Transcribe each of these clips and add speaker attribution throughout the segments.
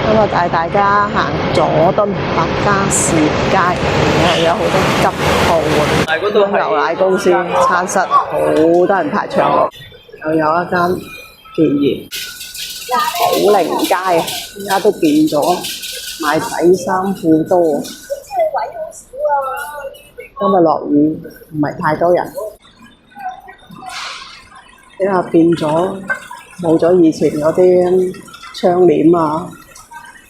Speaker 1: 今日帶大家行佐敦白加士街，有好多吉鋪啊，牛奶公司餐室，好多人排長龍。又有一間健兒寶靈街啊，而家都變咗賣底衫褲多。今日落雨，唔係太多人。因為變咗冇咗以前嗰啲窗簾啊、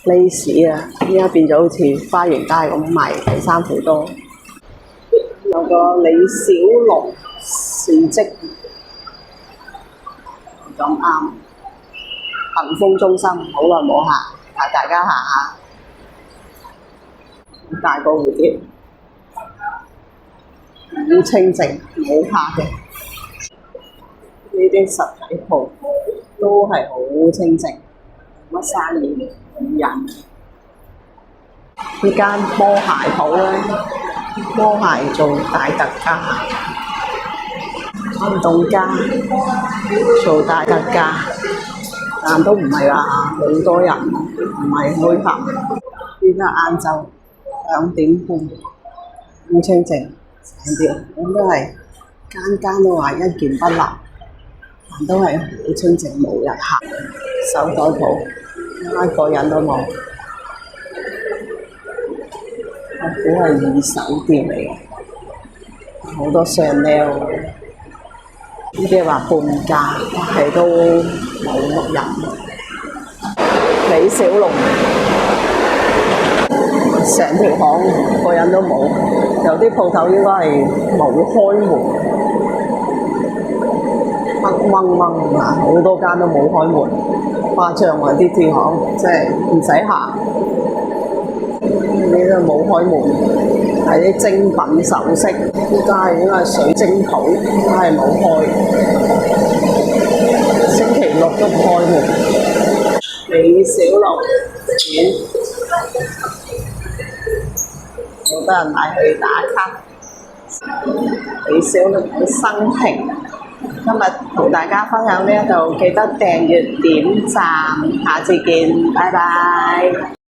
Speaker 1: lace 啊，依家變咗好似花園街咁賣底衫褲多。有個李小龍事蹟咁啱，恒豐中心好耐冇行，帶大家行下。大個蝴蝶，好清靜，冇客嘅。呢啲實體鋪都係好清靜，乜生意冇人。呢間波鞋鋪咧，波鞋做大特價，運動家做大特價，但都唔係話好多人，唔係開客。依家晏晝2點半，好清靜，成條咁都係間間都話一件不落。都係好清靜，冇人行。手袋鋪一個人都冇，我估係二手店嚟嘅，好多 Chanel，呢啲話半價，係都冇人。李小龍成條巷個人都冇，有啲鋪頭應該係冇開門。黑掹掹啊！好多間都冇開門，誇張啊！啲店行即係唔使行，呢都冇開門，係啲精品首飾，依家係應該係水晶鋪，都係冇開。星期六都唔開門。李小龍片，好多人買去打卡。李小龍嘅生平。今日同大家分享呢一度，記得訂閱、點讚，下次見，拜拜。